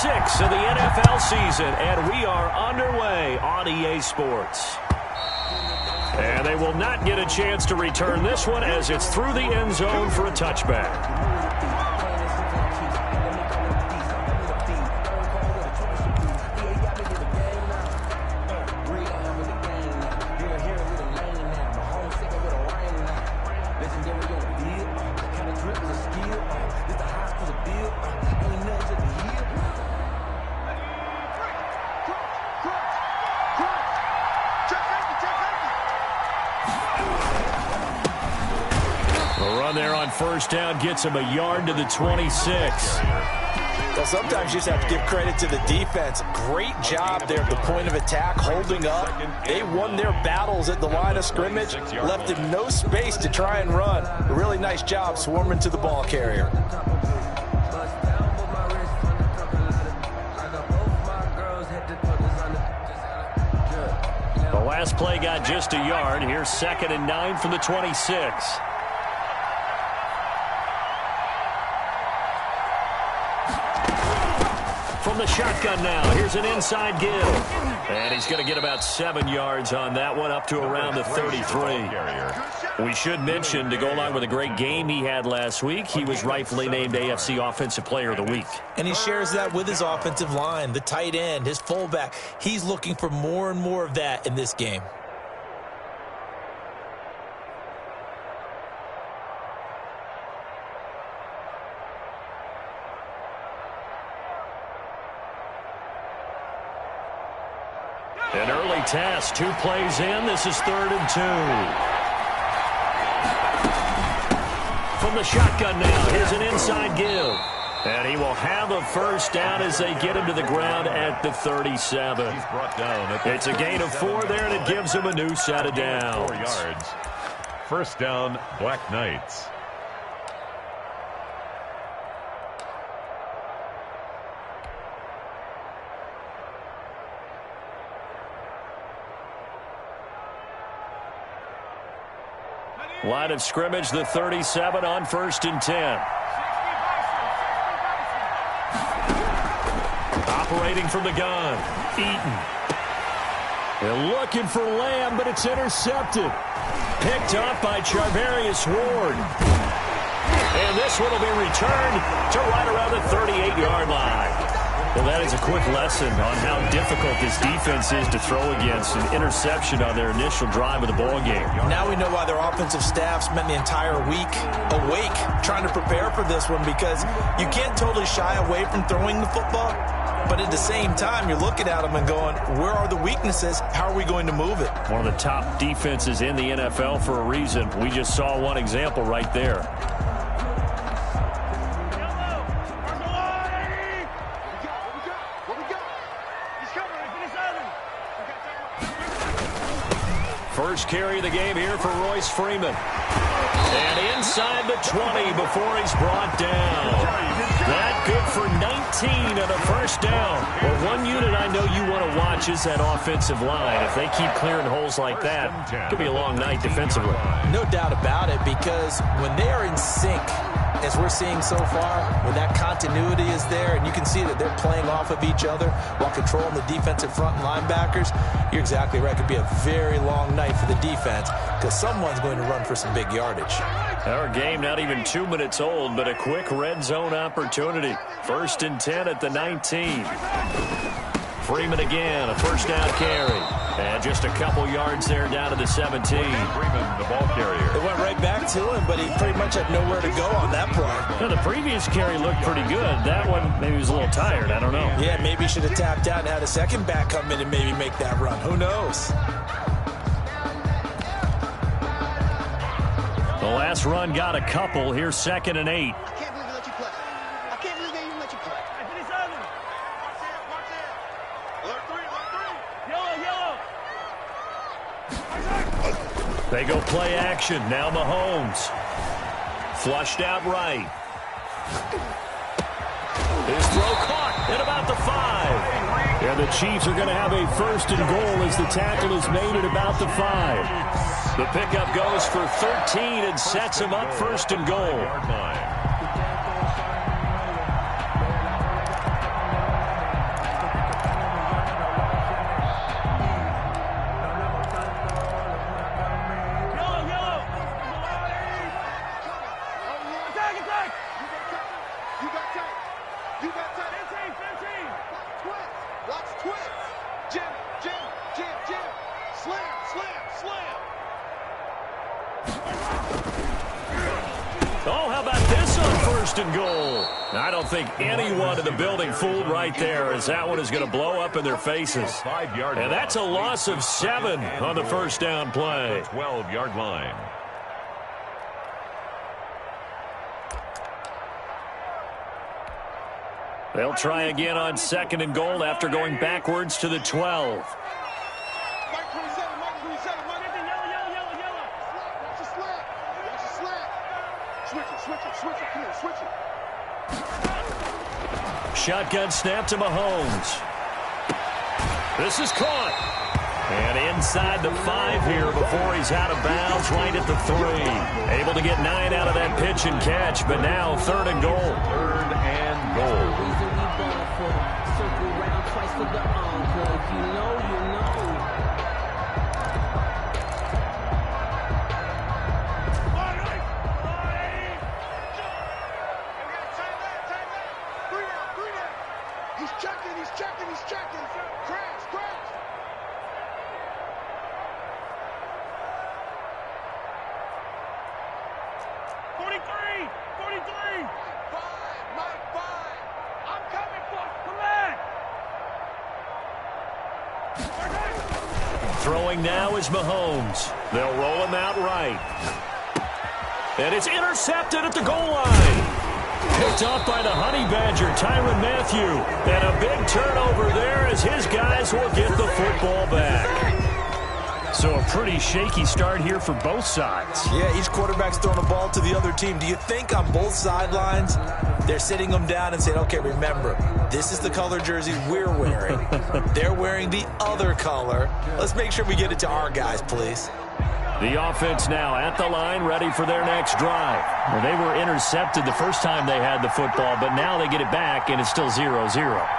6 of the NFL season, and we are underway on EA Sports. And they will not get a chance to return this one as it's through the end zone for a touchback. First down gets him a yard to the 26. Well, sometimes you just have to give credit to the defense. Great job there at the point of attack, holding up. They won their battles at the line of scrimmage, left him no space to try and run. A really nice job swarming to the ball carrier. The last play got just a yard. Here's 2nd and 9 from the 26. From the shotgun now, here's an inside give. And he's going to get about 7 yards on that one, up to around the 33. We should mention, to go along with a great game he had last week, he was rightfully named AFC Offensive Player of the Week. And he shares that with his offensive line, the tight end, his fullback. He's looking for more and more of that in this game. An early task, 2 plays in. This is 3rd and 2. From the shotgun now, here's an inside give. And he will have a first down as they get him to the ground at the 37. He's brought down. It's a gain of 4 there, and it gives him a new set of downs. 4 yards. First down, Black Knights. Line of scrimmage, the 37 on 1st and 10. Operating from the gun, Eaton. They're looking for Lamb, but it's intercepted. Picked up by Charvarius Ward. And this one will be returned to right around the 38-yard line. Well, that is a quick lesson on how difficult this defense is to throw against. An interception on their initial drive of the ball game. Now we know why their offensive staff spent the entire week awake trying to prepare for this one, because you can't totally shy away from throwing the football, but at the same time you're looking at them and going, where are the weaknesses? How are we going to move it? One of the top defenses in the NFL for a reason. We just saw one example right there. First carry of the game here for Royce Freeman. And inside the 20 before he's brought down. That good for 19 and a first down. Well, one unit I know you want to watch is that offensive line. If they keep clearing holes like that, it could be a long night defensively. No doubt about it, because when they are in sync, as we're seeing so far, when that continuity is there and you can see that they're playing off of each other while controlling the defensive front and linebackers, you're exactly right. It could be a very long night for the defense because someone's going to run for some big yardage. Our game not even 2 minutes old, but a quick red zone opportunity. 1st and 10 at the 19. Freeman again, a first down carry. And just a couple yards there down to the 17. Freeman, the ball carrier. It went right back to him, but he pretty much had nowhere to go on that play. Now, the previous carry looked pretty good. That one, maybe he was a little tired. I don't know. Yeah, maybe he should have tapped out and had a second back come in and maybe make that run. Who knows? The last run got a couple. Here's 2nd and 8. They go play action. Now Mahomes. Flushed out right. His throw caught at about the 5. And the Chiefs are going to have a 1st and goal as the tackle is made at about the 5. The pickup goes for 13 and sets him up 1st and goal. Watch twist. Jim. Slam. Oh, how about this on 1st and goal? I don't think anyone in the building fooled right there, as that one is going to blow up in their faces. 5-yard And that's a loss of 7 on the first down play. 12-yard line. They'll try again on 2nd and goal after going backwards to the 12. Mike 27. Watch the slap. Switch it. Come here, switch it. Shotgun snap to Mahomes. This is caught. And inside the 5 here before he's out of bounds, right at the 3. Able to get 9 out of that pitch and catch, but now 3rd and goal. 3rd and goal. Circle round twice for the encore. If you know, you know. He's checking. Crash. 43. 5, Mike 5. I'm coming for it. Come on. Throwing now is Mahomes. They'll roll him out right. And it's intercepted at the goal line. Picked off by the Honey Badger, Tyrann Mathieu. And a big turnover there as his guys will get the football back. So a pretty shaky start here for both sides. Yeah, each quarterback's throwing a ball to the other team. Do you think on both sidelines they're sitting them down and saying, okay, remember, this is the color jersey we're wearing. They're wearing the other color. Let's make sure we get it to our guys, please. The offense now at the line, ready for their next drive. Well, they were intercepted the first time they had the football, but now they get it back, and it's still 0-0.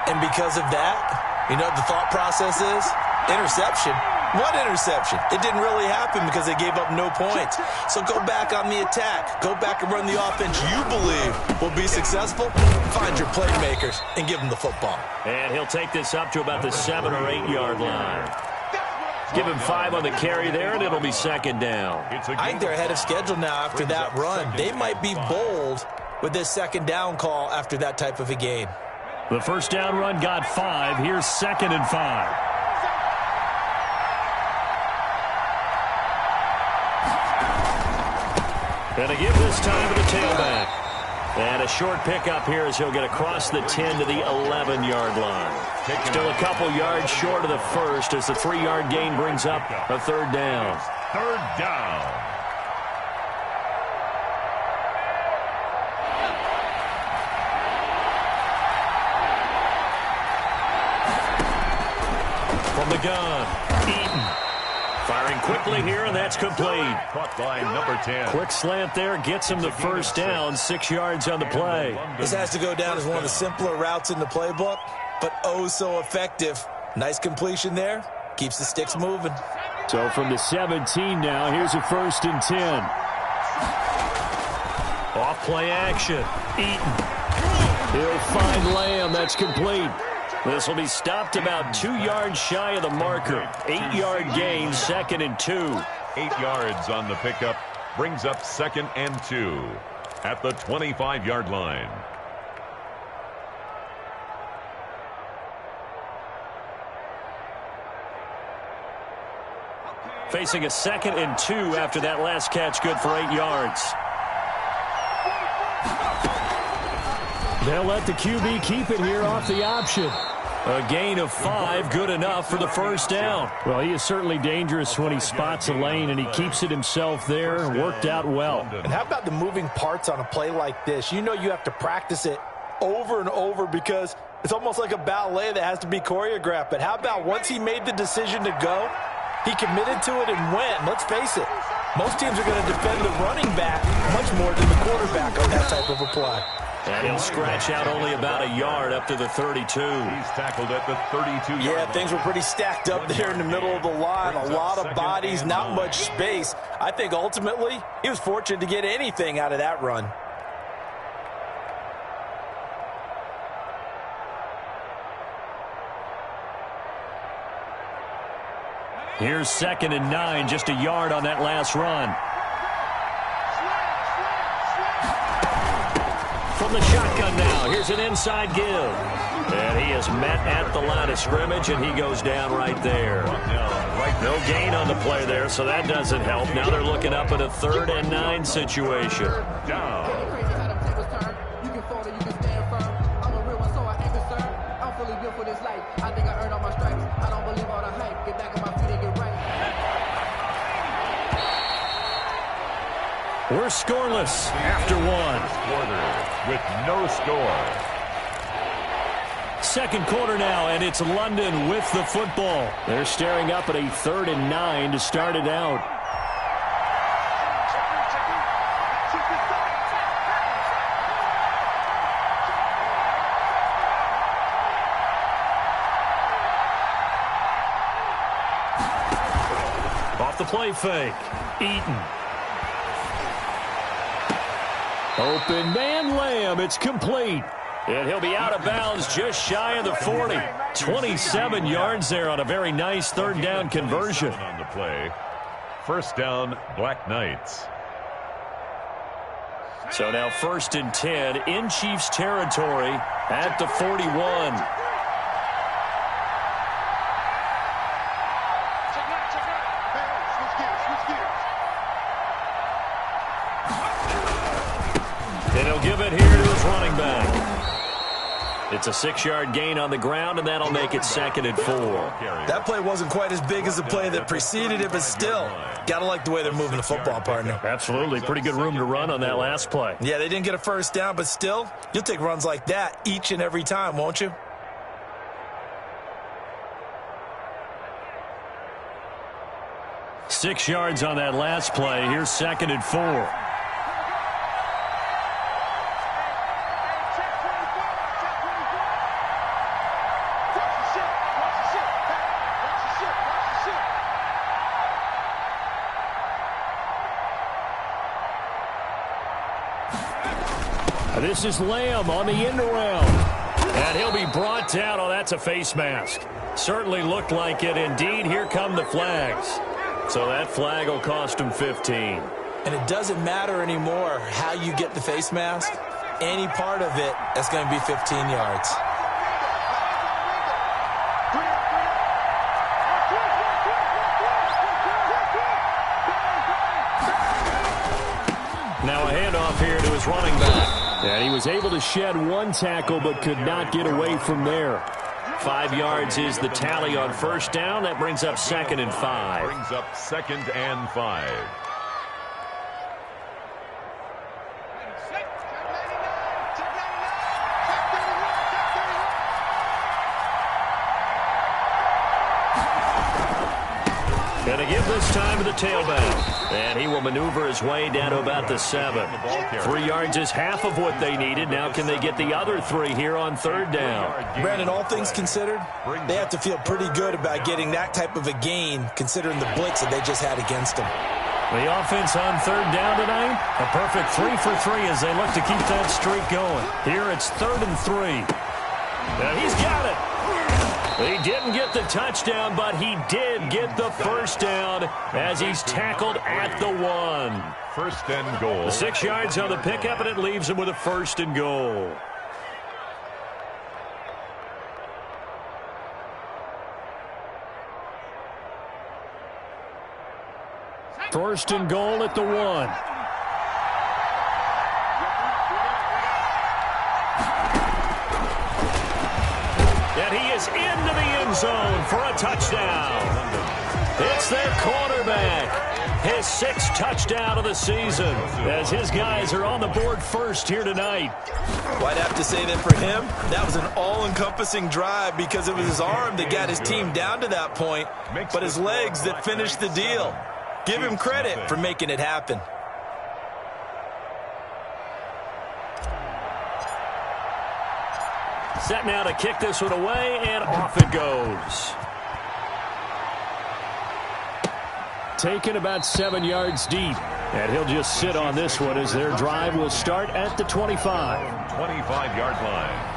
And because of that, you know what the thought process is? Interception. What interception? It didn't really happen because they gave up no points. So go back on the attack. Go back and run the offense you believe will be successful. Find your playmakers and give them the football. And he'll take this up to about the 7 or 8 yard line. Give him 5 on the carry there, and it'll be 2nd down. I think they're ahead of schedule now after that run. They might be bold with this 2nd down call after that type of a game. The first down run got 5. Here's 2nd and 5. And a give this time to the tailback. And a short pickup here as he'll get across the 10 to the 11-yard line. Still a couple yards short of the first as the 3-yard gain brings up a 3rd down. 3rd down. From the gun, Eaton. Firing quickly here, and that's complete. Caught by number 10. Quick slant there, gets him the first down, 6 yards on the play. This has to go down as one of the simpler routes in the playbook, but oh so effective. Nice completion there. Keeps the sticks moving. So from the 17 now, here's a 1st and 10. Off play action. Eaton. He'll find Lamb. That's complete. This will be stopped about 2 yards shy of the marker. 8-yard gain, 2nd and 2. 8 yards on the pickup. Brings up 2nd and 2 at the 25-yard line. Facing a 2nd and 2 after that last catch, good for 8 yards. They'll let the QB keep it here off the option. A gain of 5, good enough for the first down. Well, he is certainly dangerous when he spots a lane, and he keeps it himself there. Worked out well. And how about the moving parts on a play like this? You know you have to practice it over and over because it's almost like a ballet that has to be choreographed. But how about once he made the decision to go, he committed to it and went. Let's face it, most teams are going to defend the running back much more than the quarterback on that type of a play. And he'll scratch out only about a yard up to the 32. He's tackled at the 32-yard line. Yeah, things were pretty stacked up there in the middle of the line. A lot of bodies, not much space. I think ultimately he was fortunate to get anything out of that run. Here's 2nd and 9, just a yard on that last run. From the shotgun now, here's an inside give. And he is met at the line of scrimmage, and he goes down right there. No gain on the play there, so that doesn't help. Now they're looking up at a 3rd and 9 situation. Down. We're scoreless after 1. Quarter with no score. 2nd quarter now, and it's London with the football. They're staring up at a 3rd and 9 to start it out. Off the play fake. Eaton. Open man Lamb. It's complete. And he'll be out of bounds just shy of the 40. 27 yards there on a very nice 3rd down conversion. On the play. 1st down, Black Knights. So now 1st and 10 in Chiefs territory at the 41. And he'll give it here to his running back. It's a 6-yard gain on the ground, and that'll make it 2nd and 4. That play wasn't quite as big as the play that preceded it, but still, got to like the way they're moving the football, partner. Absolutely. Pretty good room to run on that last play. Yeah, they didn't get a 1st down, but still, you'll take runs like that each and every time, won't you? Six yards on that last play. Here's 2nd and 4. This is Lamb on the end around. And he'll be brought down. Oh, that's a face mask. Certainly looked like it. Indeed, here come the flags. So that flag will cost him 15. And it doesn't matter anymore how you get the face mask. Any part of it, that's going to be 15 yards. Now a handoff here to his running back. And he was able to shed one tackle but could not get away from there. 5 yards is the tally on 1st down. That brings up 2nd and 5. Brings up 2nd and 5. Going to give this time to the tailback. And he will maneuver his way down to about the 7. 3 yards is half of what they needed. Now can they get the other 3 here on 3rd down? Brandon, all things considered, they have to feel pretty good about getting that type of a gain considering the blitz that they just had against them. The offense on 3rd down tonight, a perfect 3 for 3 as they look to keep that streak going. Here it's 3rd and 3. Now he's got it. He didn't get the touchdown, but he did get the 1st down as he's tackled at the 1. 1st and goal. 6 yards on the pickup, and it leaves him with a 1st and goal. First and goal at the 1. And he is into the end zone for a touchdown. It's their quarterback. His 6th touchdown of the season as his guys are on the board first here tonight. Well, I'd have to say that for him, that was an all-encompassing drive because it was his arm that got his team down to that point, but his legs that finished the deal. Give him credit for making it happen. Set now to kick this one away, and off it goes. Taken about 7 yards deep. And he'll just sit on this one as their drive will start at the 25. 25-yard line.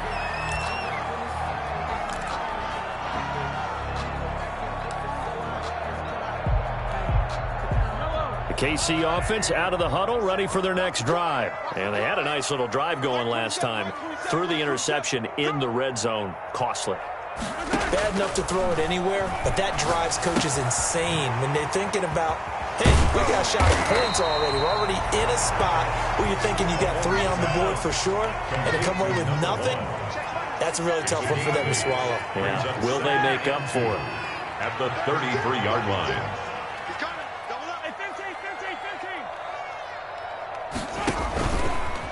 The KC offense out of the huddle, ready for their next drive. And they had a nice little drive going last time. Threw the interception in the red zone. Costly. Bad enough to throw it anywhere, but that drives coaches insane when they're thinking about, hey, we got a shot at points already. We're already in a spot where you're thinking you got 3 on the board for sure, and to come away with nothing, that's a really tough one for them to swallow. Yeah. Will they make up for it? At the 33-yard line.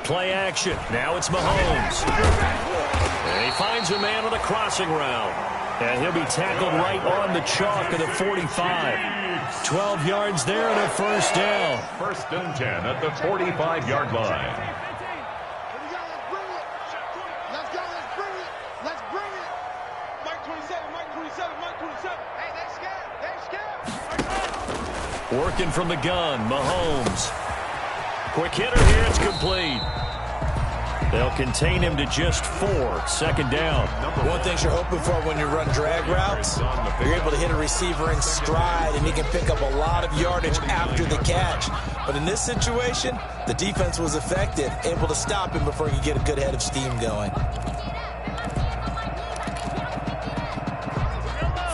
Play action. Now it's Mahomes. And he finds a man on the crossing route. And he'll be tackled right on the chalk of the 45. 12 yards there and a first down. First and 10 at the 45-yard line. Let's go, let's bring it. Let's bring it. Mike 27, Mike 27, Mike 27. Hey, they scared. Working from the gun, Mahomes. Quick hitter here, it's complete. They'll contain him to just 4. Second down. One thing you're hoping for when you run drag routes, you're able to hit a receiver in stride, and he can pick up a lot of yardage after the catch. But in this situation, the defense was effective, able to stop him before he could get a good head of steam going.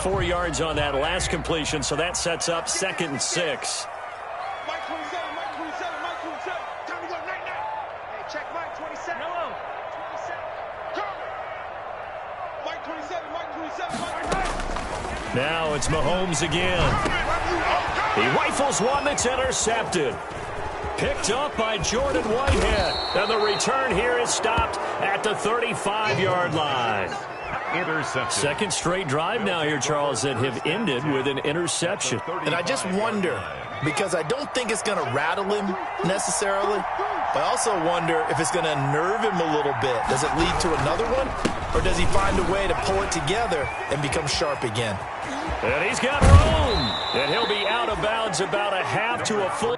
4 yards on that last completion, so that sets up 2nd and 6. Mike 27, Mike 27, Mike 27. Time to go, night, night. Hey, check Mike 27. Hello. 27. Come. Mike 27, Mike 27, Mike 27. Now it's Mahomes again. He rifles one that's intercepted. Picked up by Jordan Whitehead. And the return here is stopped at the 35-yard line. Interception. Second straight drive now here, Charles, that have ended with an interception. And I just wonder, because I don't think it's going to rattle him necessarily, but I also wonder if it's going to nerve him a little bit. Does it lead to another one? Or does he find a way to pull it together and become sharp again? And he's got room. And he'll be out of bounds about a half to a full.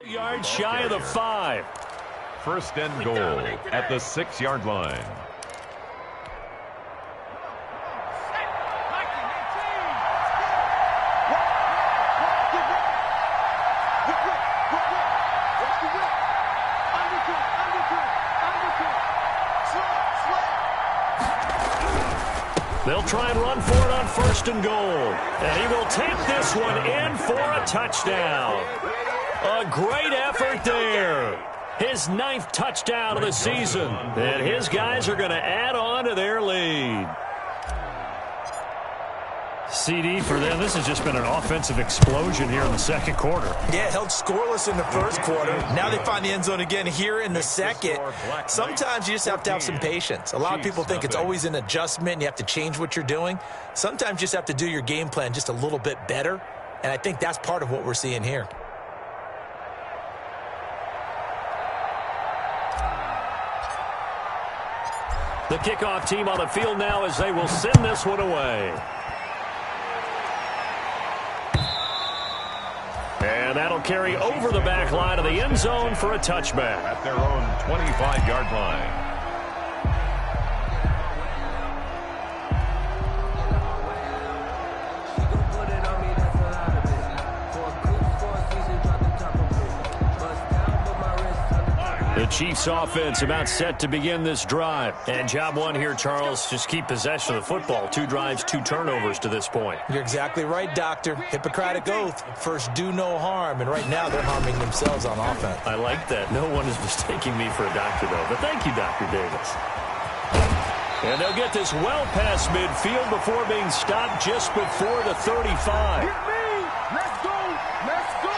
Yards shy of the 5. First and goal at the 6-yard line. They'll try and run for it on 1st and goal. And he will take this one in for a touchdown. A great effort there. His 9th touchdown of the season. And his guys are going to add on to their lead. CD for them. This has just been an offensive explosion here in the second quarter. Yeah, held scoreless in the first quarter. Now they find the end zone again here in the second. Sometimes you just have to have some patience. A lot of people think it's always an adjustment and you have to change what you're doing. Sometimes you just have to do your game plan just a little bit better. And I think that's part of what we're seeing here. The kickoff team on the field now as they will send this one away. And that'll carry over the back line of the end zone for a touchback. At their own 25-yard line. The Chiefs offense about set to begin this drive. And job one here, Charles, just keep possession of the football. 2 drives, 2 turnovers to this point. You're exactly right, Doctor. Hippocratic oath. First, do no harm. And right now, they're harming themselves on offense. I like that. No one is mistaking me for a doctor, though. But thank you, Dr. Davis. And they'll get this well past midfield before being stopped just before the 35. Let's go. Let's go.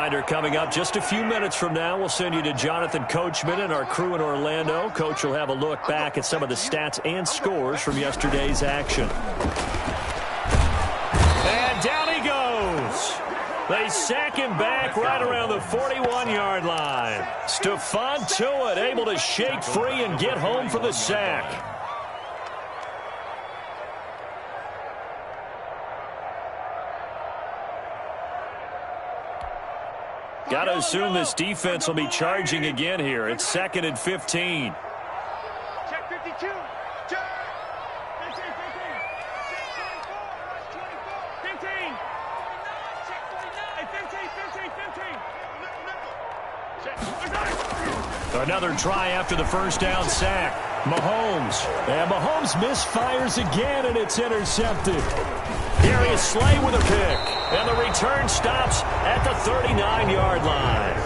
reminder coming up just a few minutes from now. We'll send you to Jonathan Coachman and our crew in Orlando. Coach will have a look back at some of the stats and scores from yesterday's action. And down he goes. They sack him back right around the 41-yard line. Stephon Tuitt able to shake free and get home for the sack. Got to assume this defense will be charging again here. It's 2nd and 15. Check 52. Check. 15, 15. Check 24. 15. Check 49. 15, 15, 15. Another try after the first down sack. Mahomes. And Mahomes misfires again, and it's intercepted. Darius Slay with a pick. And the return stops at the 39-yard line.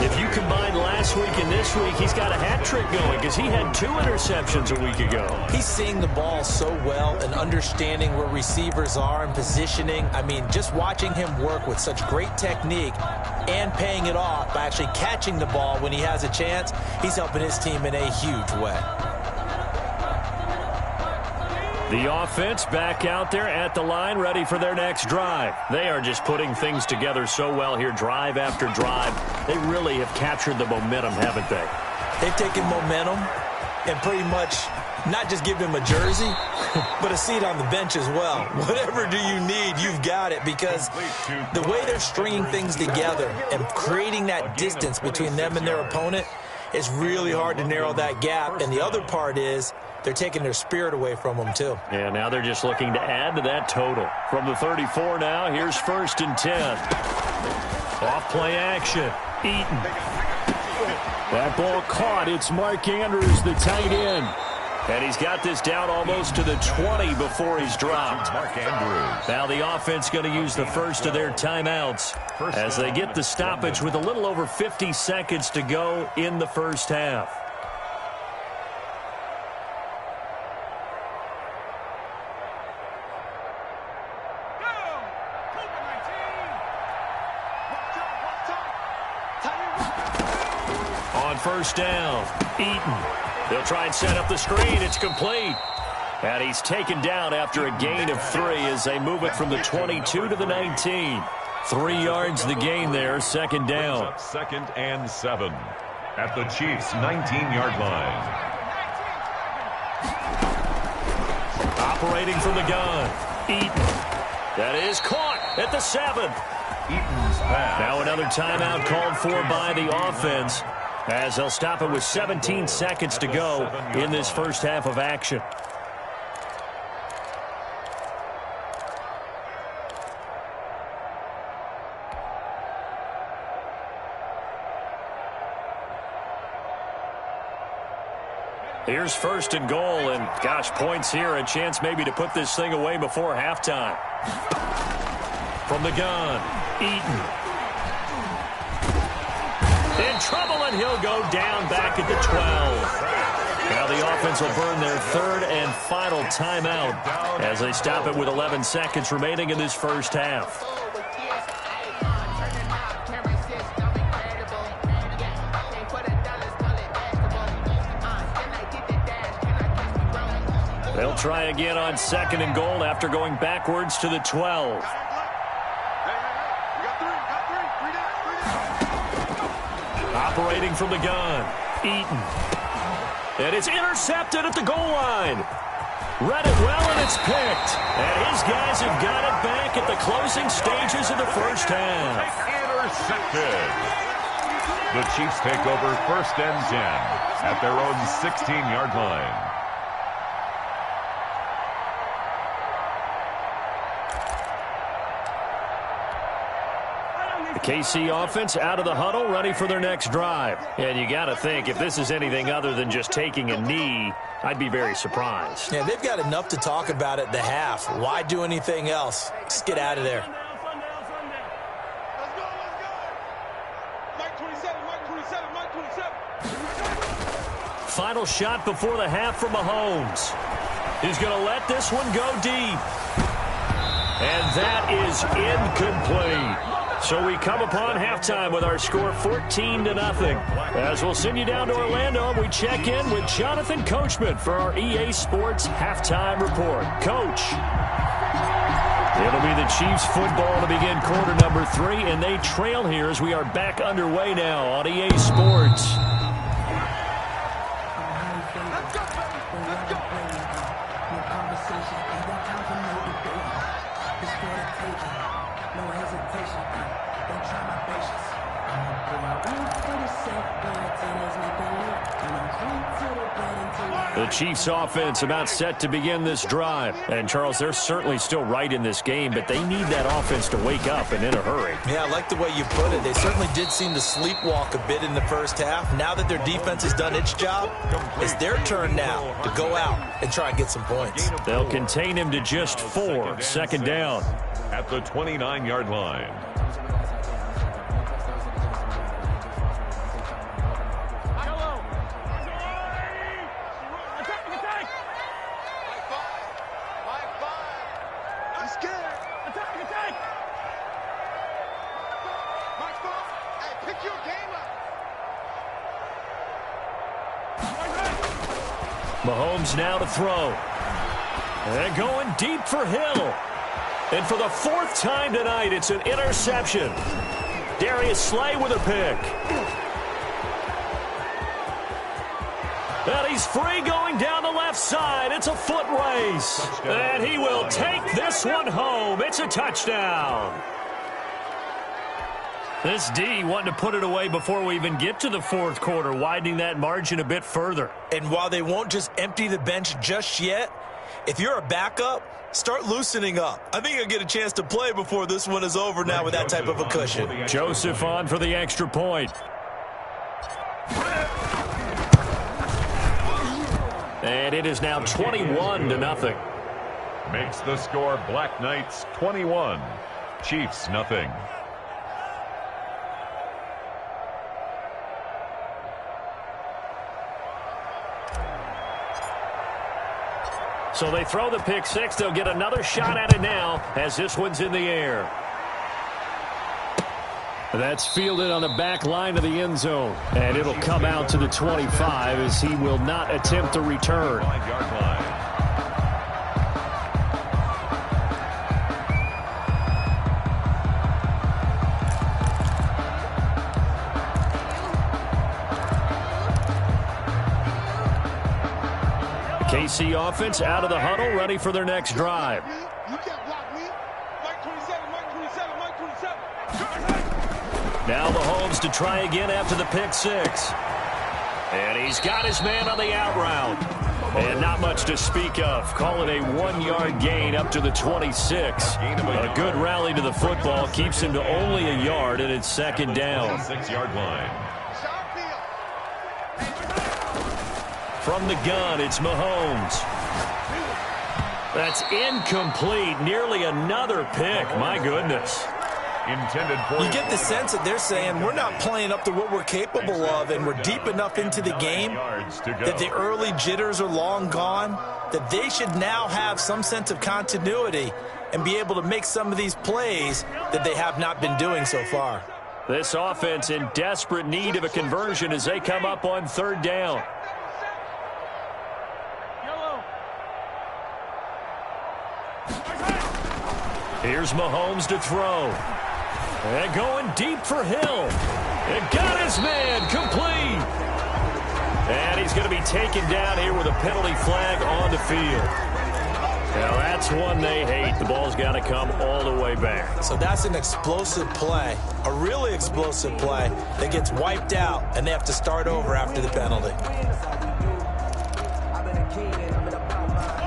If you combine last week and this week, he's got a hat trick going because he had 2 interceptions a week ago. He's seeing the ball so well and understanding where receivers are and positioning. I mean, just watching him work with such great technique and paying it off by actually catching the ball when he has a chance, he's helping his team in a huge way. The offense back out there at the line, ready for their next drive. They are just putting things together so well here, drive after drive. They really have captured the momentum, haven't they? They've taken momentum and pretty much not just give him a jersey, but a seat on the bench as well. Whatever do you need, you've got it, because the way they're stringing things together and creating that distance between them and their opponent, it's really hard to narrow that gap. And the other part is they're taking their spirit away from them, too. Yeah, now they're just looking to add to that total. From the 34 now, here's 1st and 10. Off play action. Eaton. That ball caught. It's Mark Andrews, the tight end. And he's got this down almost to the 20 before he's dropped. Mark Andrews. Now the offense going to use the first of their timeouts as they get the stoppage with a little over 50 seconds to go in the first half. On first down, Eaton. They'll try and set up the screen. It's complete. And he's taken down after a gain of 3 as they move it from the 22 to the 19. 3 yards the gain there, 2nd down. 2nd and 7 at the Chiefs' 19-yard line. Operating from the gun, Eaton. That is caught at the 7. Eaton's pass. Now another timeout called for by the offense as they'll stop it with 17 seconds to go in this first half of action. Here's 1st and goal, and gosh, points here, a chance maybe to put this thing away before halftime. From the gun, Eaton. In trouble, and he'll go down back at the 12. Now the offense will burn their 3rd and final timeout as they stop it with 11 seconds remaining in this first half. They'll try again on 2nd and goal after going backwards to the 12. Operating from the gun, Eaton. And it's intercepted at the goal line. Read it well, and it's picked. And his guys have got it back at the closing stages of the first half. Intercepted. The Chiefs take over 1st and 10 at their own 16-yard line. The KC offense out of the huddle, ready for their next drive. And you got to think, if this is anything other than just taking a knee, I'd be very surprised. Yeah, they've got enough to talk about at the half. Why do anything else? Just get out of there. Let's go. Mike 27, Mike 27, Mike 27. Final shot before the half from Mahomes. He's going to let this one go deep. And that is incomplete. So we come upon halftime with our score 14-0. As we'll send you down to Orlando, we check in with Jonathan Coachman for our EA Sports Halftime Report. Coach. It'll be the Chiefs football to begin quarter number 3, and they trail here as we are back underway now on EA Sports. The Chiefs offense about set to begin this drive. And, Charles, they're certainly still right in this game, but they need that offense to wake up and in a hurry. Yeah, I like the way you put it. They certainly did seem to sleepwalk a bit in the first half. Now that their defense has done its job, it's their turn now to go out and try and get some points. They'll contain him to just 4. Second down. At the 29-yard line. Mahomes now to throw. And going deep for Hill. And for the 4th time tonight, it's an interception. Darius Slay with a pick. And he's free going down the left side. It's a foot race. And he will take this one home. It's a touchdown. This D wanting to put it away before we even get to the 4th quarter, widening that margin a bit further. And while they won't just empty the bench just yet, if you're a backup, start loosening up. I think you'll get a chance to play before this one is over now with that type of a cushion. Joseph on for the extra point. And it is now 21-0. Makes the score Black Knights 21, Chiefs nothing. So they throw the pick 6. They'll get another shot at it now as this one's in the air. That's fielded on the back line of the end zone. And it'll come out to the 25 as he will not attempt to return. 5-yard line. KC offense out of the huddle, ready for their next drive. You can't block me. Mike 27, Mike 27, Mike 27. Now Mahomes to try again after the pick 6. And he's got his man on the out route. And not much to speak of. Call it a 1-yard gain up to the 26. A good rally to the football keeps him to only a yard, and it's second down. 6-yard line. From the gun, it's Mahomes. That's incomplete. Nearly another pick. My goodness. Intended for you get the sense that they're saying we're not playing up to what we're capable of, and we're deep enough into the game that the early jitters are long gone, that they should now have some sense of continuity and be able to make some of these plays that they have not been doing so far. This offense in desperate need of a conversion as they come up on 3rd down. Here's Mahomes to throw. And going deep for Hill. And got his man complete. And he's going to be taken down here with a penalty flag on the field. Now that's one they hate. The ball's got to come all the way back. So that's an explosive play, a really explosive play that gets wiped out, and they have to start over after the penalty.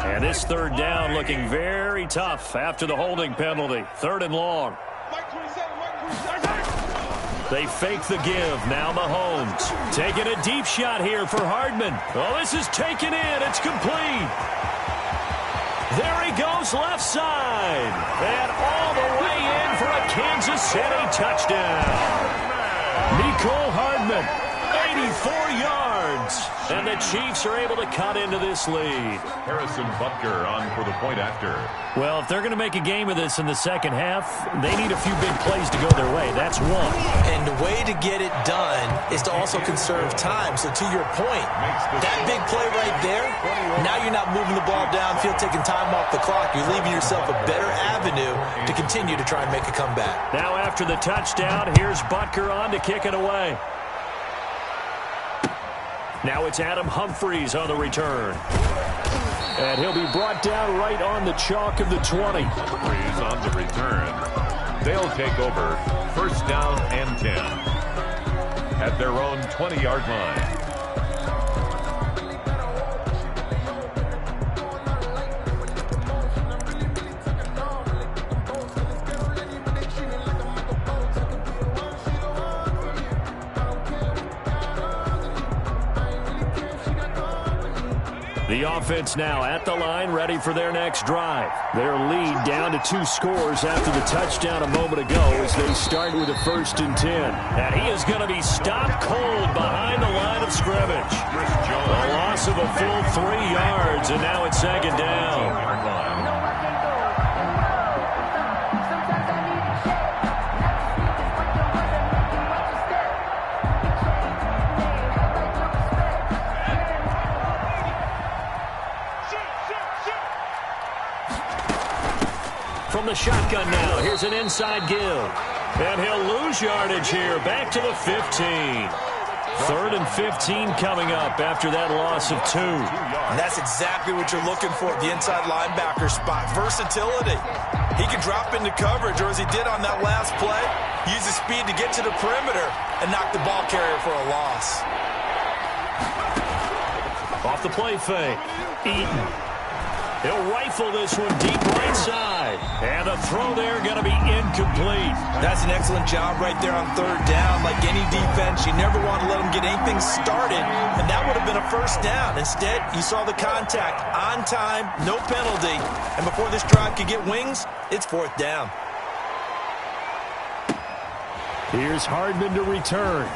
And this 3rd down looking very tough after the holding penalty. 3rd and long. They fake the give. Now Mahomes taking a deep shot here for Hardman. Oh, this is taken in. It's complete. There he goes left side. And all the way in for a Kansas City touchdown. Mecole Hardman, 84 yards. yards. And the Chiefs are able to cut into this lead. Harrison Butker on for the point after. Well, if they're going to make a game of this in the second half, they need a few big plays to go their way. That's one. And the way to get it done is to also conserve time. So to your point, that big play right there, now you're not moving the ball downfield, taking time off the clock. You're leaving yourself a better avenue to continue to try and make a comeback. Now after the touchdown, here's Butker on to kick it away. Now it's Adam Humphries on the return. And he'll be brought down right on the chalk of the 20. Humphries on the return. They'll take over first down and 10 at their own 20-yard line. The offense now at the line, ready for their next drive. Their lead down to 2 scores after the touchdown a moment ago as they start with a 1st and 10. And he is going to be stopped cold behind the line of scrimmage. A loss of a full 3 yards, and now it's 2nd down. From the shotgun now, here's an inside give. And he'll lose yardage here, back to the 15. 3rd and 15 coming up after that loss of 2. And that's exactly what you're looking for at the inside linebacker spot. Versatility. He can drop into coverage, or as he did on that last play, use his speed to get to the perimeter and knock the ball carrier for a loss. Off the play fake, Eaton. He'll rifle this one deep right side. And the throw there going to be incomplete. That's an excellent job right there on 3rd down. Like any defense, you never want to let them get anything started. And that would have been a 1st down. Instead, you saw the contact on time, no penalty. And before this drive could get wings, it's 4th down. Here's Hardman to return.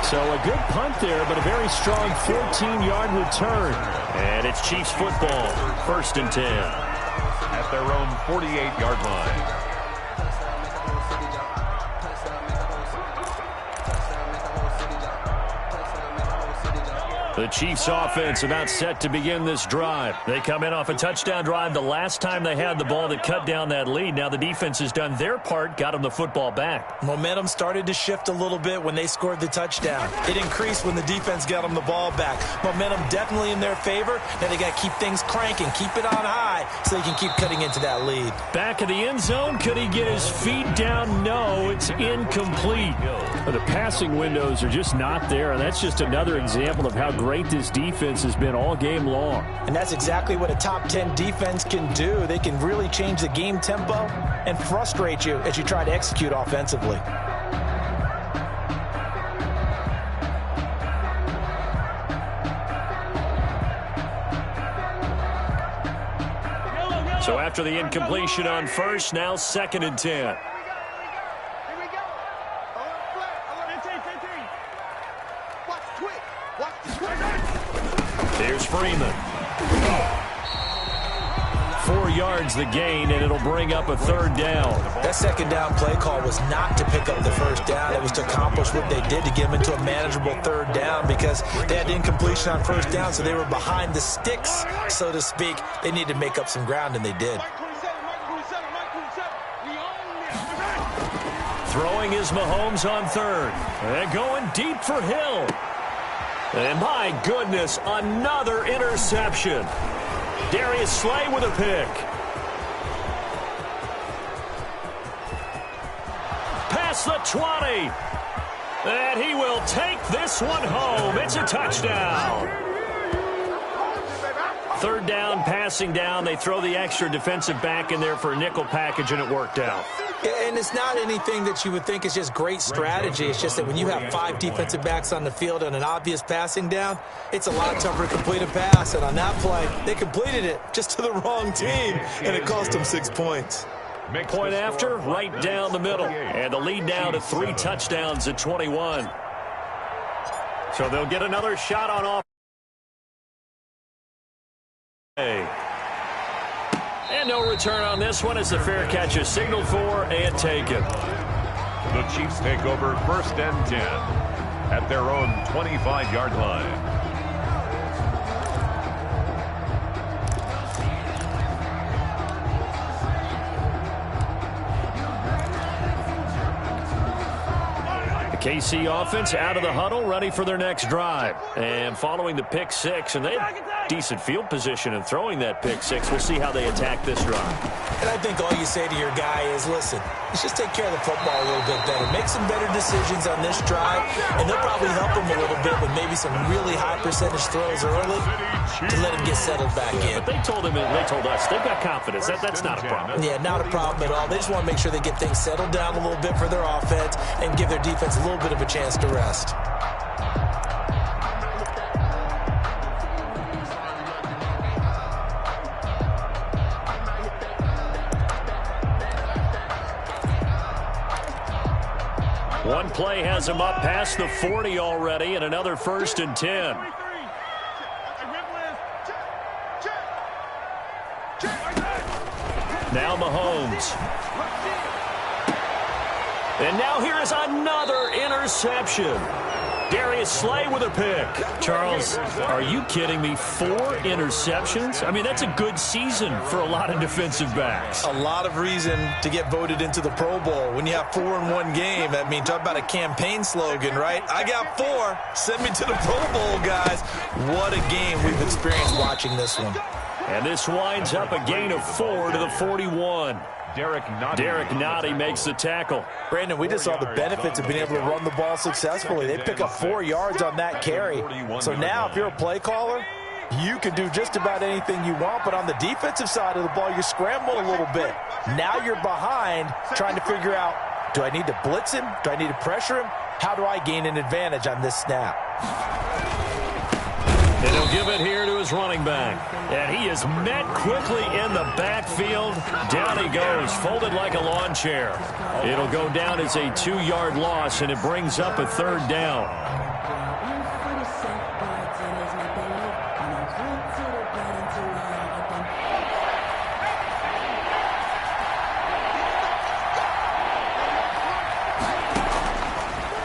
So a good punt there, but a very strong 14-yard return. And it's Chiefs football, 1st and 10. At their own 48-yard line. The Chiefs offense about set to begin this drive. They come in off a touchdown drive the last time they had the ball that cut down that lead. Now the defense has done their part, got them the football back. Momentum started to shift a little bit when they scored the touchdown. It increased when the defense got them the ball back. Momentum definitely in their favor. Now they got to keep things cranking, keep it on high so they can keep cutting into that lead. Back of the end zone, could he get his feet down? No, it's incomplete. The passing windows are just not there, and that's just another example of how great this defense has been all game long. And that's exactly what a top 10 defense can do. They can really change the game tempo and frustrate you as you try to execute offensively. So after the incompletion on 1st, now 2nd and 10. Here's Freeman. 4 yards the gain, and it'll bring up a 3rd down. That 2nd down play call was not to pick up the 1st down. It was to accomplish what they did to get them into a manageable 3rd down because they had incompletion on 1st down, so they were behind the sticks, so to speak. They needed to make up some ground, and they did. Throwing is Mahomes on 3rd. And going deep for Hill. And my goodness, another interception. Darius Slay with a pick. Past the 20. And he will take this one home. It's a touchdown. 3rd down, passing down. They throw the extra defensive back in there for a nickel package, and it worked out. And it's not anything that you would think is just great strategy. It's just that when you have 5 defensive backs on the field and an obvious passing down, it's a lot tougher to complete a pass. And on that play, they completed it just to the wrong team, and it cost them 6 points. Point after, right down the middle. And the lead now to 3 touchdowns at 21. So they'll get another shot on off. And no return on this one as the fair catch is signaled for and taken. The Chiefs take over 1st and 10 at their own 25-yard line. KC offense out of the huddle, ready for their next drive. And following the pick six, and they had decent field position in throwing that pick six. We'll see how they attack this drive. And I think all you say to your guy is, listen, let's just take care of the football a little bit better. Make some better decisions on this drive, and they'll probably help him a little bit with maybe some really high percentage throws early to let him get settled back in. But they told us they've got confidence. That's not a problem. Yeah, not a problem at all. They just want to make sure they get things settled down a little bit for their offense and give their defense a little bit of a chance to rest. One play has him up past the 40 already, and another 1st and 10. Now Mahomes. And now here is another interception. Darius Slay with a pick. Charles, are you kidding me? 4 interceptions? I mean, that's a good season for a lot of defensive backs. A lot of reason to get voted into the Pro Bowl. When you have 4 in one game, I mean, talk about a campaign slogan, right? I got 4. Send me to the Pro Bowl, guys. What a game we've experienced watching this one. And this winds up a gain of 4 to the 41. Derek Nottie makes the tackle. Brandon, we just saw the benefits of being able to run the ball successfully. They pick up 4 yards on that carry. So now if you're a play caller, you can do just about anything you want. But on the defensive side of the ball, you scramble a little bit. Now you're behind trying to figure out, do I need to blitz him? Do I need to pressure him? How do I gain an advantage on this snap? And he'll give it here to his running back. And he is met quickly in the backfield. Down he goes, folded like a lawn chair. It'll go down as a 2-yard loss, and it brings up a 3rd down.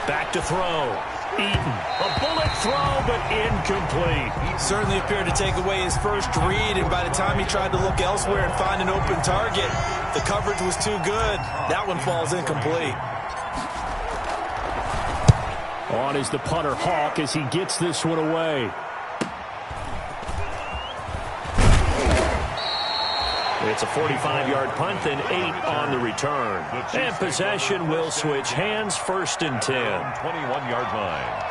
Back to throw. Eaton. A bullet throw, but incomplete. He certainly appeared to take away his first read, and by the time he tried to look elsewhere and find an open target, the coverage was too good. That one falls incomplete. On is the punter Hawk as he gets this one away. It's a 45-yard punt and 8 on the return. And possession will switch hands, 1st and 10. 21-yard line.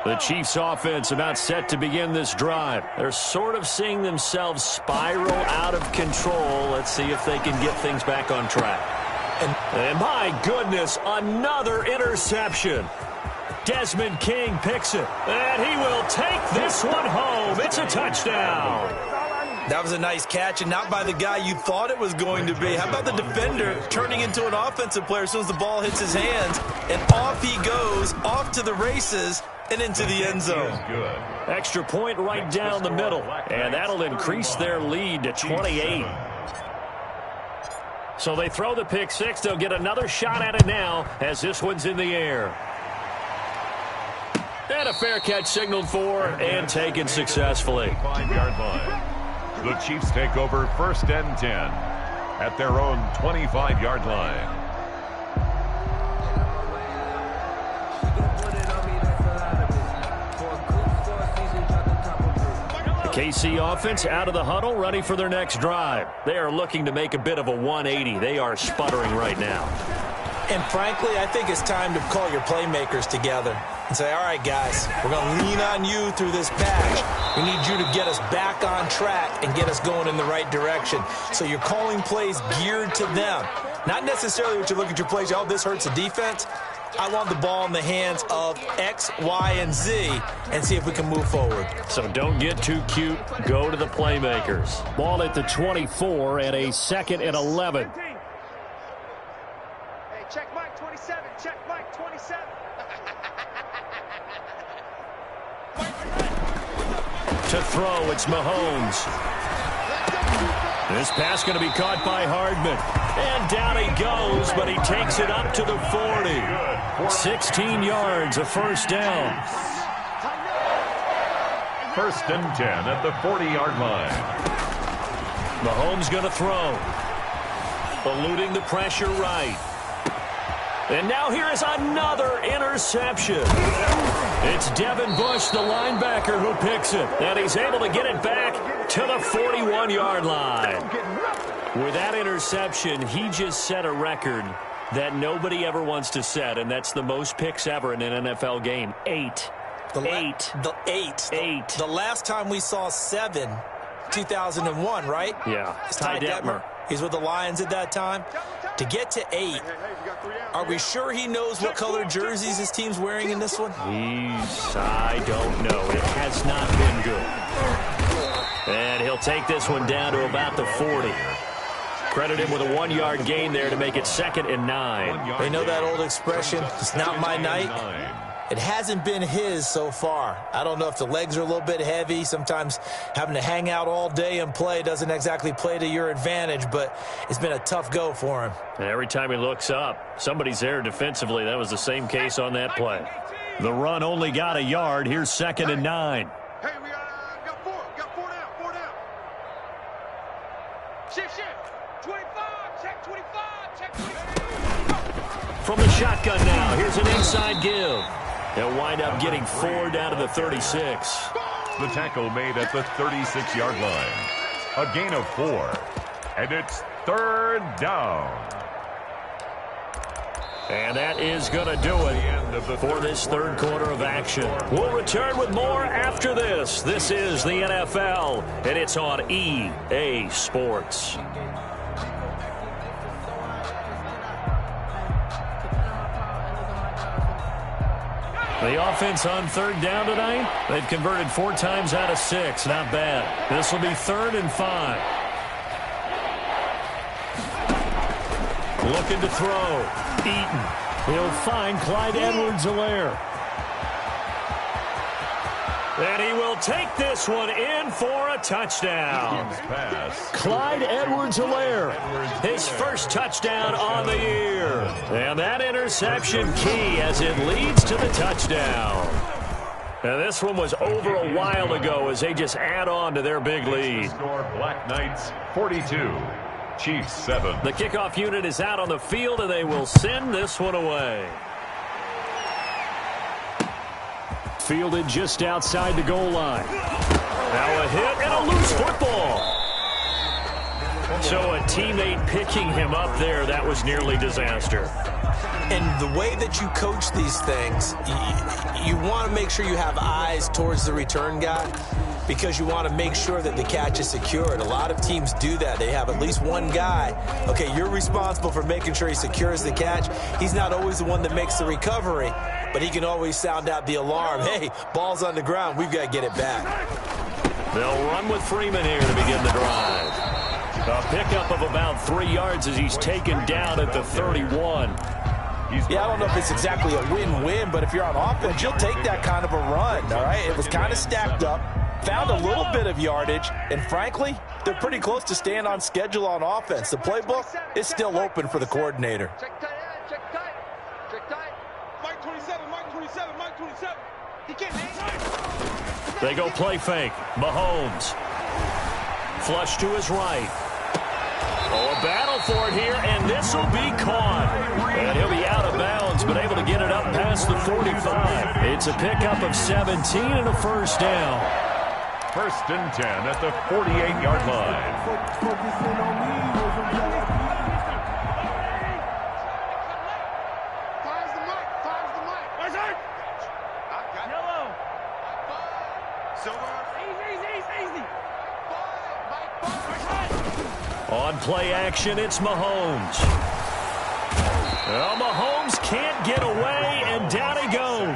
The Chiefs offense about set to begin this drive. They're sort of seeing themselves spiral out of control. Let's see if they can get things back on track. And my goodness, another interception. Desmond King picks it, and he will take this one home. It's a touchdown. That was a nice catch, and not by the guy you thought it was going to be. How about the defender turning into an offensive player as soon as the ball hits his hands, and off he goes, off to the races, and into the end zone. Extra point right down the middle, and that'll increase their lead to 28. So they throw the pick six. They'll get another shot at it now as this one's in the air. And a fair catch signaled for and taken successfully. 5-yard line. The Chiefs take over 1st and 10 at their own 25-yard line. KC offense out of the huddle, ready for their next drive. They are looking to make a bit of a 180. They are sputtering right now. And frankly, I think it's time to call your playmakers together and say, all right, guys, we're going to lean on you through this patch. We need you to get us back on track and get us going in the right direction. So you're calling plays geared to them. Not necessarily what you look at your plays, oh, this hurts the defense. I want the ball in the hands of X, Y, and Z and see if we can move forward. So don't get too cute. Go to the playmakers. Ball at the 24 and a 2nd and 11. Hey, check Mike 27. Check Mike 27. To throw, it's Mahomes. This pass going to be caught by Hardman. And down he goes, but he takes it up to the 40. 16 yards, a first down. 1st and 10 at the 40-yard line. Mahomes going to throw. Eluding the pressure right. And now here is another interception. It's Devin Bush, the linebacker, who picks it. And he's able to get it back to the 41-yard line. With that interception, he just set a record that nobody ever wants to set, and that's the most picks ever in an NFL game. 8. The last time we saw 7, 2001, right? Yeah. It's Ty Detmer. He's with the Lions at that time. To get to 8, are we sure he knows what color jerseys his team's wearing in this one? I don't know. It has not been good. And he'll take this one down to about the 40. Credit him with a 1-yard gain there to make it 2nd and 9. They know that old expression, it's not my night. It hasn't been his so far. I don't know if the legs are a little bit heavy. Sometimes having to hang out all day and play doesn't exactly play to your advantage, but it's been a tough go for him. And every time he looks up, somebody's there defensively. That was the same case on that play. The run only got a yard. Here's 2nd and 9. Hey, we got 4. Got 4 down. 4 down. Shift. 25. Check 25. Check 25. From the shotgun now, here's an inside give. They'll wind up getting 4 down to the 36. The tackle made at the 36-yard line. A gain of 4. And it's 3rd down. And that is going to do it for this 3rd quarter of action. We'll return with more after this. This is the NFL, and it's on EA Sports. The offense on 3rd down tonight, they've converted 4 times out of 6. Not bad. This will be 3rd and 5. Looking to throw. Eaton. He'll find Clyde Edwards-Helaire. And he will take this one in for a touchdown. Clyde Edwards-Helaire, his first touchdown on the year. And that interception key as it leads to the touchdown. And this one was over a while ago as they just add on to their big lead. Score Black Knights 42, Chiefs 7. The kickoff unit is out on the field, and they will send this one away. Fielded just outside the goal line. Now a hit and a loose football. So a teammate picking him up there, that was nearly disaster. And the way that you coach these things, you want to make sure you have eyes towards the return guy because you want to make sure that the catch is secured. A lot of teams do that. They have at least one guy. Okay, you're responsible for making sure he secures the catch. He's not always the one that makes the recovery, but he can always sound out the alarm. Hey, ball's on the ground. We've got to get it back. They'll run with Freeman here to begin the drive. A pickup of about 3 yards as he's taken down at the 31. Yeah, I don't know if it's exactly a win-win, but if you're on offense, you'll take that kind of a run, all right? It was kind of stacked up, found a little bit of yardage, and frankly, they're pretty close to staying on schedule on offense. The playbook is still open for the coordinator. Check tight. Check tight. Mike 27. Mike 27. Mike 27. He can't hang. They go play fake. Mahomes. Flush to his right. Oh, a battle for it here, and this will be caught. And he'll be out of bounds, but able to get it up past the 45. It's a pickup of 17 and a first down. 1st and 10 at the 48-yard line. On play action, it's Mahomes. Well, Mahomes can't get away,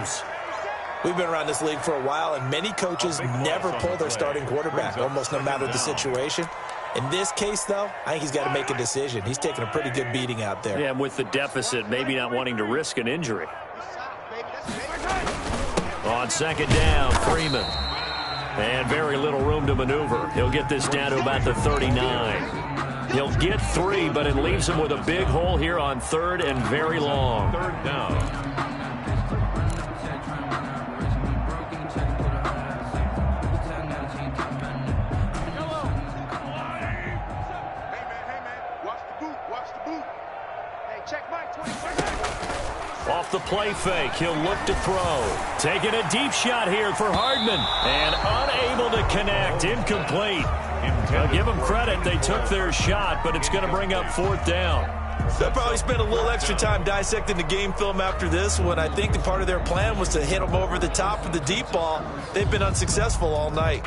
Mahomes. We've been around this league for a while, and many coaches never pull their starting quarterback, almost no matter the situation. In this case, though, I think he's got to make a decision. He's taking a pretty good beating out there. Yeah, and with the deficit, maybe not wanting to risk an injury. On second down, Freeman. And very little room to maneuver. He'll get this down to about the 39. He'll get 3, but it leaves him with a big hole here on third and very long. Third down. Off the play fake, he'll look to throw. Taking a deep shot here for Hardman. And unable to connect, incomplete. Give them credit, they took their shot, but it's going to bring up fourth down. They'll probably spend a little extra time dissecting the game film after this one. I think the part of their plan was to hit them over the top of the deep ball. They've been unsuccessful all night.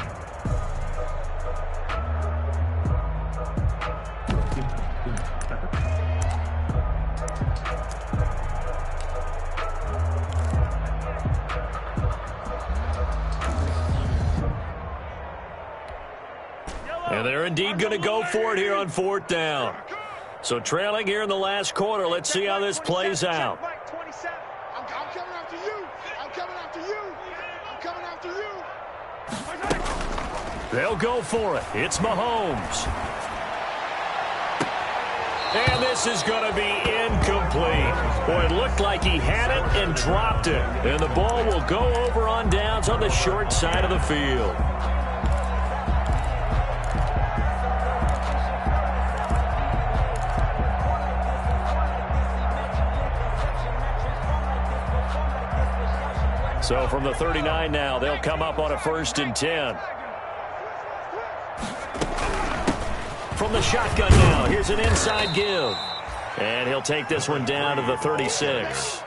And they're indeed going to go for it here on fourth down. So trailing here in the last quarter. Let's see how this plays out. I'm coming after you. I'm coming after you. I'm coming after you. They'll go for it. It's Mahomes. And this is going to be incomplete. Boy, it looked like he had it and dropped it. And the ball will go over on downs on the short side of the field. So from the 39 now, they'll come up on a 1st and 10. From the shotgun now, here's an inside give. And he'll take this one down to the 36.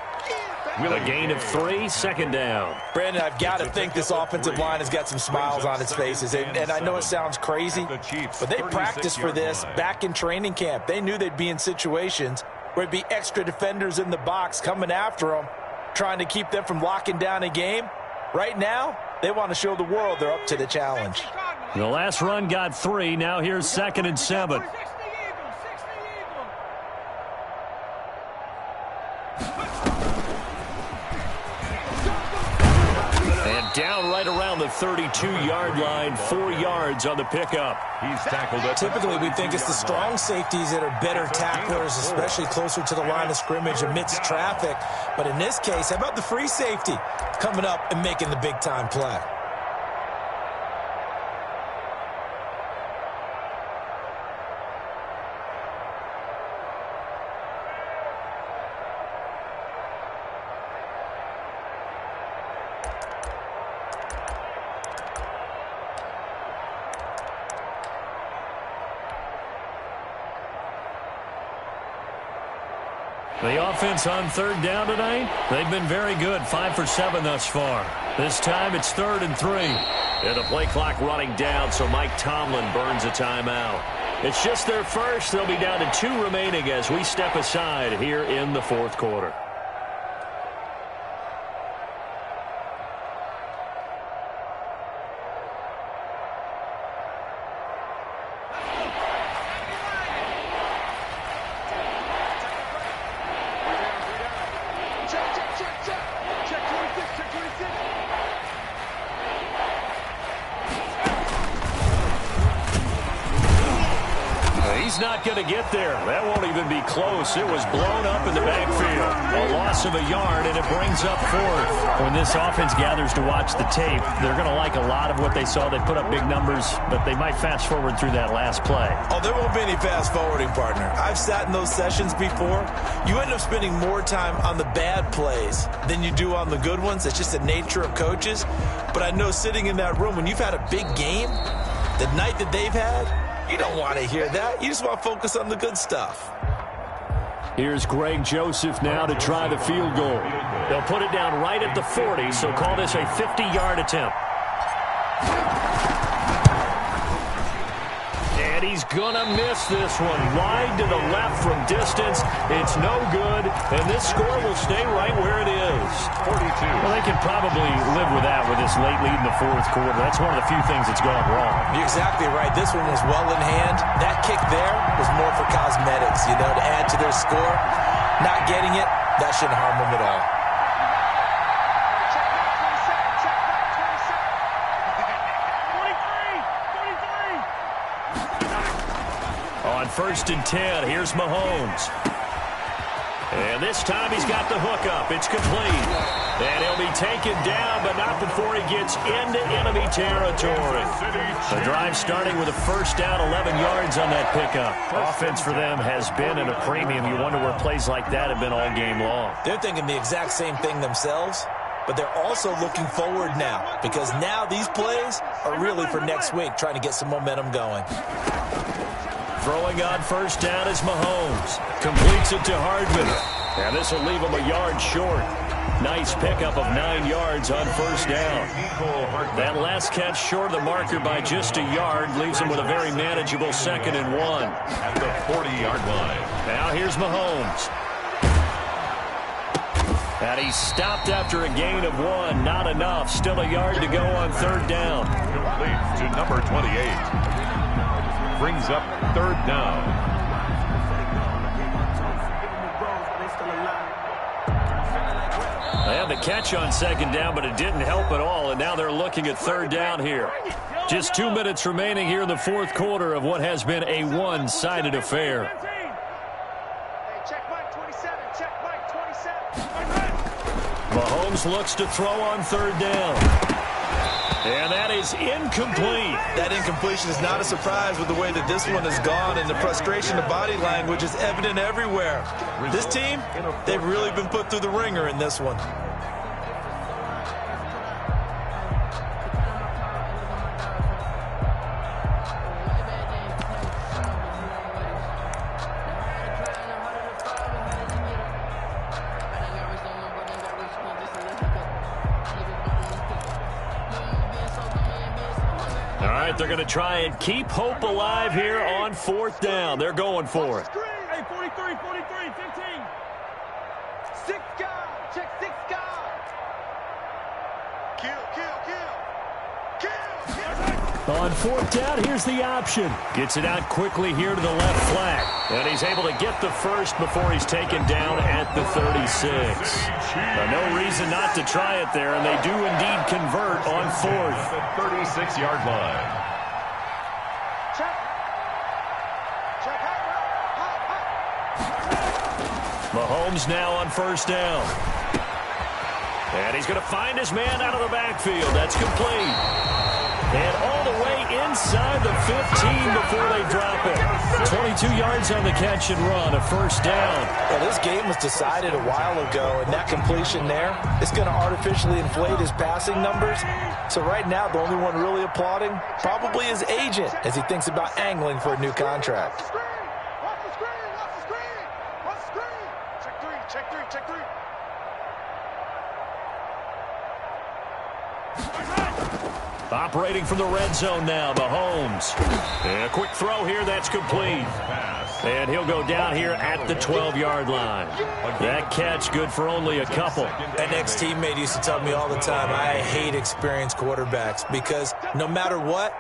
A gain of 3, second down. Brandon, I've got to think this offensive line has got some smiles on its faces. And I know it sounds crazy, but they practiced for this back in training camp. They knew they'd be in situations where it'd be extra defenders in the box coming after them, trying to keep them from locking down a game. Right now, they want to show the world they're up to the challenge. The last run got 3. Now here's 2nd and 7. And down right around the 32-yard line, 4 yards on the pickup. He's tackled at Typically, we think it's the strong safeties that are better tacklers, especially closer to the line of scrimmage amidst traffic. But in this case, how about the free safety coming up and making the big-time play? The offense on 3rd down tonight, they've been very good, 5 for 7 thus far. This time it's 3rd and 3. And the play clock running down, so Mike Tomlin burns a timeout. It's just their first. They'll be down to 2 remaining as we step aside here in the 4th quarter. He's not going to get there. That won't even be close. It was blown up in the backfield. A loss of a yard, and it brings up 4th. When this offense gathers to watch the tape, they're going to like a lot of what they saw. They put up big numbers, but they might fast forward through that last play. Oh, there won't be any fast forwarding, partner. I've sat in those sessions before. You end up spending more time on the bad plays than you do on the good ones. It's just the nature of coaches. But I know sitting in that room, when you've had a big game, the night that they've had, you don't want to hear that. You just want to focus on the good stuff. Here's Greg Joseph now to try the field goal. They'll put it down right at the 40, so call this a 50-yard attempt. And And he's going to miss this one. Wide to the left from distance. It's no good, and this score will stay right where it is. 42. Well, they can probably live with that with this late lead in the fourth quarter. That's one of the few things that's gone wrong. You're exactly right. This one was well in hand. That kick there was more for cosmetics, to add to their score. Not getting it, that shouldn't harm them at all. On 1st and 10, here's Mahomes. And this time he's got the hook up. It's complete. And he'll be taken down, but not before he gets into enemy territory. The drive starting with a first down, 11 yards on that pickup. Offense for them has been at a premium. You wonder where plays like that have been all game long. They're thinking the exact same thing themselves, but they're also looking forward now, because now these plays are really for next week, trying to get some momentum going. Throwing on first down is Mahomes. Completes it to Hardman. And this will leave him a yard short. Nice pickup of 9 yards on first down. That last catch short of the marker by just a yard leaves him with a very manageable 2nd and 1. At the 40-yard line. Now here's Mahomes. And he's stopped after a gain of 1. Not enough. Still a yard to go on 3rd down. Completes to number 28. Brings up 3rd down. They had the catch on 2nd down, but it didn't help at all, and now they're looking at 3rd down here. Just 2 minutes remaining here in the fourth quarter of what has been a one-sided affair. Mahomes looks to throw on 3rd down. And that is incomplete. That incompletion is not a surprise with the way that this one has gone, and the frustration of body language is evident everywhere. This team, they've really been put through the ringer in this one. They're going to try and keep hope alive here on 4th down. They're going for it. Hey, 43, 15. 6 guys. Check 6 guys. Kill. On 4th down, here's the option. Gets it out quickly here to the left flat. And he's able to get the first before he's taken down at the 36. No reason not to try it there, and they do indeed convert on 4th. The 36-yard line. Mahomes now on 1st down. And he's going to find his man out of the backfield. That's complete. And all the way inside the 15 before they drop it. 22 yards on the catch and run, a 1st down. Well, this game was decided a while ago, and that completion there is going to artificially inflate his passing numbers. So right now, the only one really applauding probably his agent as he thinks about angling for a new contract. Operating from the red zone now, Mahomes. And a quick throw here, that's complete. And he'll go down here at the 12-yard line. That catch good for only a couple. An ex-teammate used to tell me all the time, I hate experienced quarterbacks because no matter what,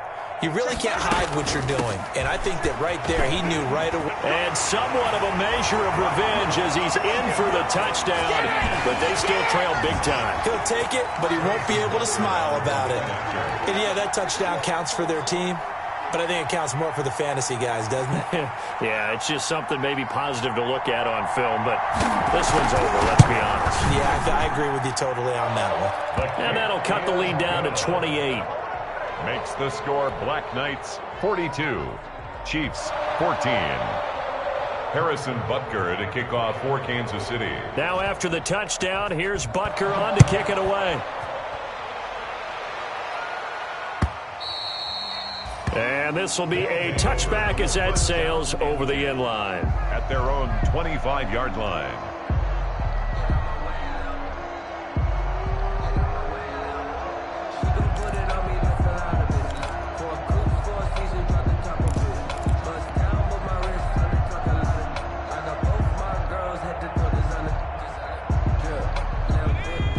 you really can't hide what you're doing. And I think that right there, he knew right away. And somewhat of a measure of revenge as he's in for the touchdown, but they still trail big time. He'll take it, but he won't be able to smile about it. And yeah, that touchdown counts for their team, but I think it counts more for the fantasy guys, doesn't it? Yeah, it's just something maybe positive to look at on film, but this one's over, let's be honest. Yeah, I agree with you totally on that one. And that'll cut the lead down to 28. Makes the score Black Knights 42, Chiefs 14. Harrison Butker to kick off for Kansas City. Now after the touchdown, here's Butker on to kick it away. And this will be a touchback as that sails over the end line. At their own 25-yard line.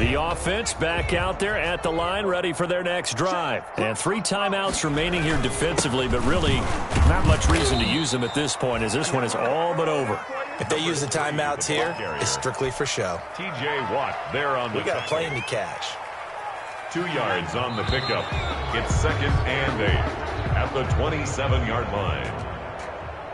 The offense back out there at the line, ready for their next drive. And 3 timeouts remaining here defensively, but really not much reason to use them at this point, as this one is all but over. If they use the timeouts here, it's strictly for show. T.J. Watt there on the We got a plane to catch. 2 yards on the pickup. It's 2nd and 8 at the 27-yard line.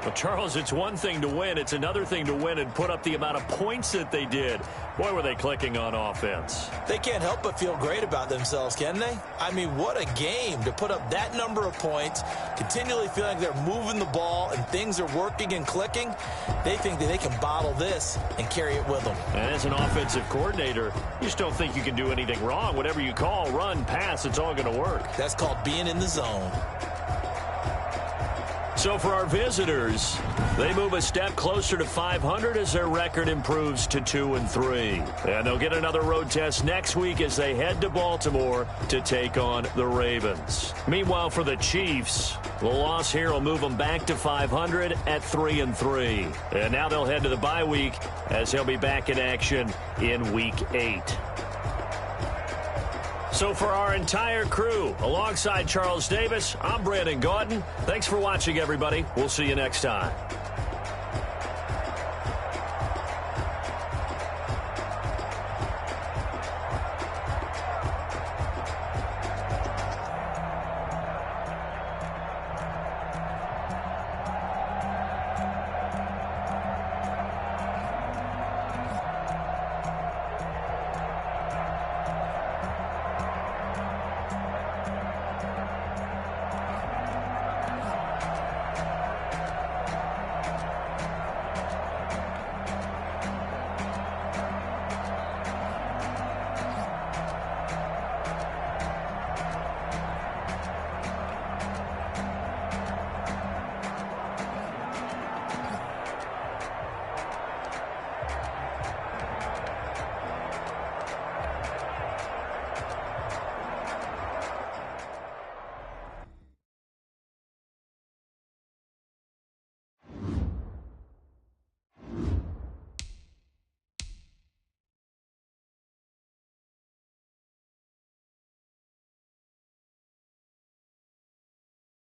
Well, Charles, it's one thing to win. It's another thing to win and put up the amount of points that they did. Boy, were they clicking on offense. They can't help but feel great about themselves, can they? I mean, what a game to put up that number of points, continually feeling they're moving the ball and things are working and clicking. They think that they can bottle this and carry it with them. And as an offensive coordinator, you just don't think you can do anything wrong. Whatever you call, run, pass, it's all going to work. That's called being in the zone. So for our visitors, they move a step closer to 500 as their record improves to 2-3. And they'll get another road test next week as they head to Baltimore to take on the Ravens. Meanwhile, for the Chiefs, the loss here will move them back to 500 at 3-3. And now they'll head to the bye week as they'll be back in action in Week 8. So for our entire crew, alongside Charles Davis, I'm Brandon Gaudin. Thanks for watching, everybody. We'll see you next time.